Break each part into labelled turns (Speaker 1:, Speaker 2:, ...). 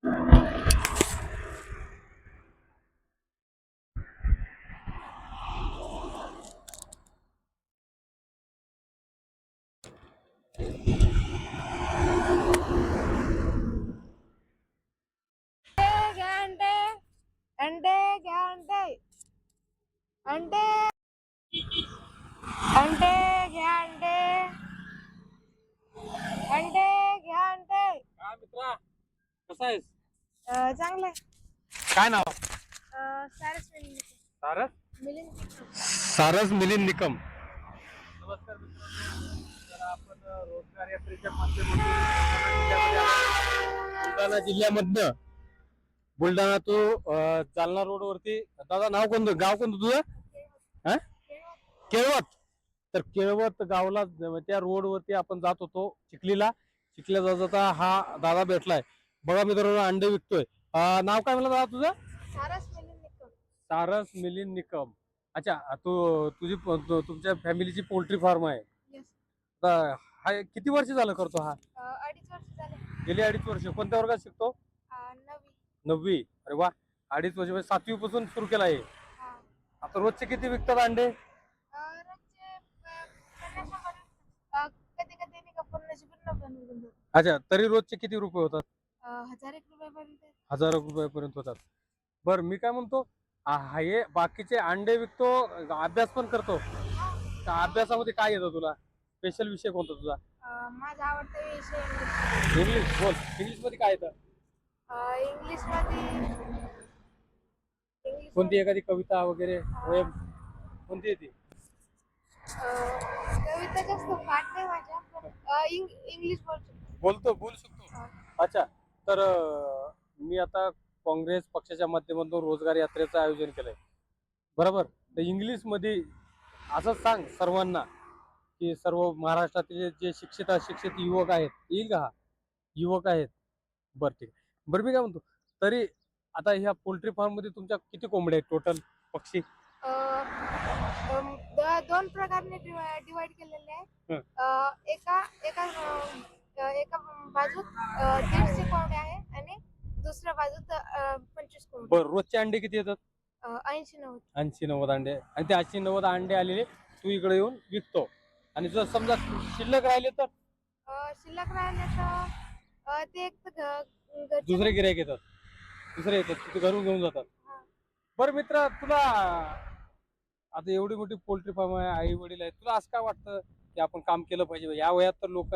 Speaker 1: अंडे अंडे घ्या अंडे अंडे अंडे घ्या अंडे अंडे घ्या अंडे.
Speaker 2: काय मित्रा, कसा आहेस?
Speaker 1: चांगलं आहे.
Speaker 2: काय नाव?
Speaker 1: सारस मिलिंद.
Speaker 2: सारस
Speaker 1: मिलिंद.
Speaker 2: सारस मिलिंद निकम. नमस्कार मित्रांनो, तर आपण रोजगार यात्रेच्या माध्यमातून बुलढाणा जिल्ह्यामधनं बुलढाणा तो जालना रोड वरती. दादा नाव कोणतं, गाव कोणतं तुझं? हा, केळवत. तर केळवत गावला त्या रोड वरती आपण जात होतो चिखलीला. चिखल्या जाता हा दादा भेटलाय. बघा मित्रांनो, अंडे विकतोय. नाव काय म्हणलं दादा तुझं?
Speaker 1: सारस मिलिंद निकम.
Speaker 2: सारस मिलिंद निकम. अच्छा, तुमच्या फॅमिलीची पोल्ट्री फार्म आहे?
Speaker 1: Yes.
Speaker 2: हा किती वर्ष झालं करतो हा?
Speaker 1: 2.5 वर्ष झाले.
Speaker 2: गेली 2.5 वर्ष. कोणत्या वर्गात शिकतो?
Speaker 1: 9वी.
Speaker 2: 9वी. अरे वा, 2.5 वर्ष म्हणजे 7वी पासून सुरू केला आहे. आता रोजचे किती विकतात अंडे?
Speaker 1: कधी कधी नाही का पूर्णची पूर्ण बनवून.
Speaker 2: अच्छा, तरी रोजचे किती रुपये होतात?
Speaker 1: 1000 रुपयापर्यंत.
Speaker 2: 1000 रुपयापर्यंत होतात. बर, मी काय म्हणतो, हे बाकीचे अंडे विकतो, अभ्यास पण करतो. अभ्यासामध्ये काय येतं तुला? स्पेशल विषय कोणता तुझा?
Speaker 1: माझा आवडता विषय
Speaker 2: इंग्लिश. बोल, इंग्लिश मध्ये काय येतं?
Speaker 1: इंग्लिश मध्ये
Speaker 2: कोणती एखादी कविता वगैरे, पोएम कोणती येते?
Speaker 1: कविता जास्त पाठ नाही माझ्या. इंग्लिश
Speaker 2: बोलू शकतो. अच्छा, तर मी आता काँग्रेस पक्षाच्या माध्यमातून रोजगार यात्रेचं आयोजन केलंय, बरोबर? तर इंग्लिश मध्ये असं सांग सर्वांना की सर्व महाराष्ट्रातील जे शिक्षित अशिक्षित युवक आहेत, येईल का? हा युवक आहेत. बरं, ठीक आहे. बरं, मी काय म्हणतो, तरी आता ह्या पोल्ट्री फार्म मध्ये तुमच्या किती कोंबड्या आहेत टोटल पक्षी?
Speaker 1: दोन प्रकारने डिवाइड केलेले आहे. एका एका एका बाजूत 150 कोंबड्या आहे आणि दुसऱ्या बाजूत 25 कोंबड्या.
Speaker 2: बरं, रोजचे अंडे किती येतात?
Speaker 1: 80-90
Speaker 2: अंडे. आणि ते 80-90 अंडे आलेले तू इकडे येऊन विकतो. आणि जर समजा शिल्लक राहिले तर?
Speaker 1: शिल्लक राहिले तर ते एक
Speaker 2: दुसरे गिऱ्हाईक येतात, दुसरे येतात, तिथे घरून घेऊन जातात. बरं मित्र, तुला आता एवढी मोठी पोल्ट्री फार्म आहे, आई वडील आहेत, तुला असं काय वाटतं की आपण काम केलं पाहिजे? या वयात तर लोक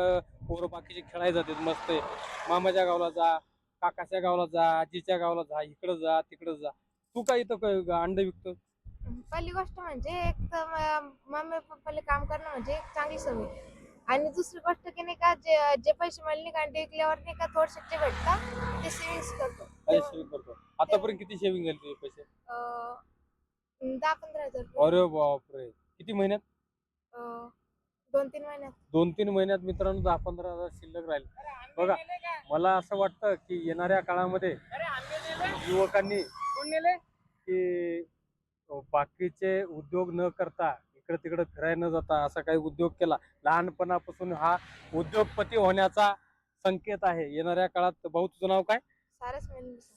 Speaker 2: पोरं बाकीचे खेळायला जातात, मस्त आहे. मामाच्या गावाला जा, काकाच्या गावाला जा, आजीच्या गावाला जा, इकडं जा तिकडं जा. तू काय इथं अंडे विकतो?
Speaker 1: पहिली गोष्ट म्हणजे एक तर मम्मी पप्पाला काम करणं म्हणजे एक चांगली सवय. आणि दुसरी गोष्ट की नाही का, जे पैसे मला नाही का अंडे विकल्यावर नाही का थोडेसे जे भेटतात ते सेव्हिंग्स करतो.
Speaker 2: शेविंग करतो. आतापर्यंत किती शेविंग झाली तुझे पैसे?
Speaker 1: 10-15 हजार.
Speaker 2: अरे बापरे, किती महिन्यात?
Speaker 1: 2-3 महिन्यात.
Speaker 2: 2-3 महिन्यात मित्रांनो 10-15 हजार शिल्लक राहील. बघा, मला असं वाटतं की येणाऱ्या काळामध्ये युवकांनी की बाकीचे उद्योग न करता, इकडे तिकडे फिरायला न जाता असा काही उद्योग केला, लहानपणापासून हा उद्योगपती होण्याचा संकेत आहे. येणाऱ्या काळात, भाऊ तुझं नाव काय?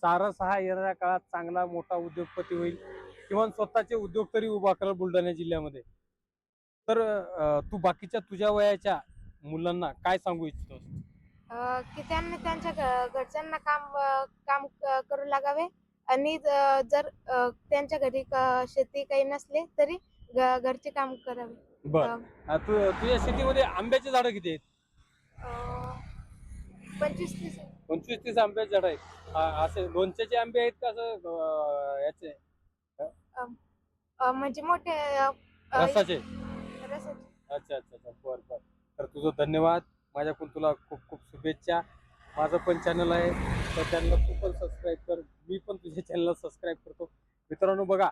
Speaker 2: सारस हा येणाऱ्या काळात चांगला मोठा उद्योगपती होईल, किंवा स्वतःचे उद्योग तरी उभा करेल बुलढाणा जिल्ह्यामध्ये. तर तू बाकीच्या तुझ्या वयाच्या मुलांना काय सांगू इच्छितोस?
Speaker 1: की त्यांनी त्यांच्या घरच्यांना काम करू लागावे. आणि जर त्यांच्या घरी शेती काही नसले तरी घरचे काम करावे.
Speaker 2: बर, तुझ्या शेतीमध्ये आंब्याची झाडं किती आहेत?
Speaker 1: 25-30
Speaker 2: आंब्याची झाडं आहेत. असे लोणच्याचे आंबे आहेत का, असं याचे
Speaker 1: म्हणजे मोठे
Speaker 2: रसाचे?
Speaker 1: रसाचे.
Speaker 2: अच्छा अच्छा अच्छा, बर बर. तर तुझं धन्यवाद. माझ्याकडून तुला खूप खूप शुभेच्छा. माझं पण चॅनल आहे, तर चॅनलला तू पण सबस्क्राईब कर. मी पण तुझ्या चॅनलला सबस्क्राईब करतो. मित्रांनो बघा,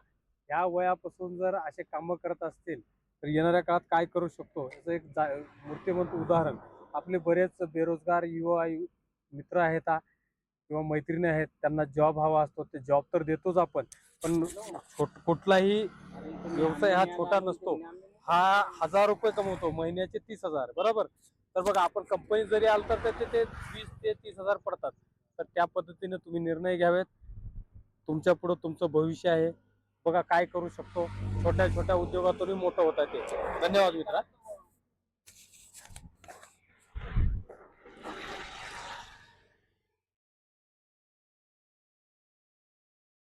Speaker 2: ह्या वयापासून जर असे कामं करत असतील तर येणाऱ्या काळात काय करू शकतो याचं एक मूर्तिमंत उदाहरण. आपले बरेच बेरोजगार युवा मित्र आहेत किंवा मैत्रिणी आहेत, त्यांना जॉब हवा असतो. ते जॉब तर देतोच आपण, पण कुठलाही व्यवसाय हा छोटा नसतो. हा 1000 रुपये कमवतो, महिन्याचे 30,000, बरोबर? तर बघा, आपण कंपनीत जरी आलो तर त्याचे ते 20 ते 30 हजार पडतात. तर त्या पद्धतीने तुम्ही निर्णय घ्यावेत. तुमच्या पुढे तुमचं भविष्य आहे. बघा काय करू शकतो. छोट्या छोट्या उद्योगातूनही मोठं होता ते. धन्यवाद मित्रा.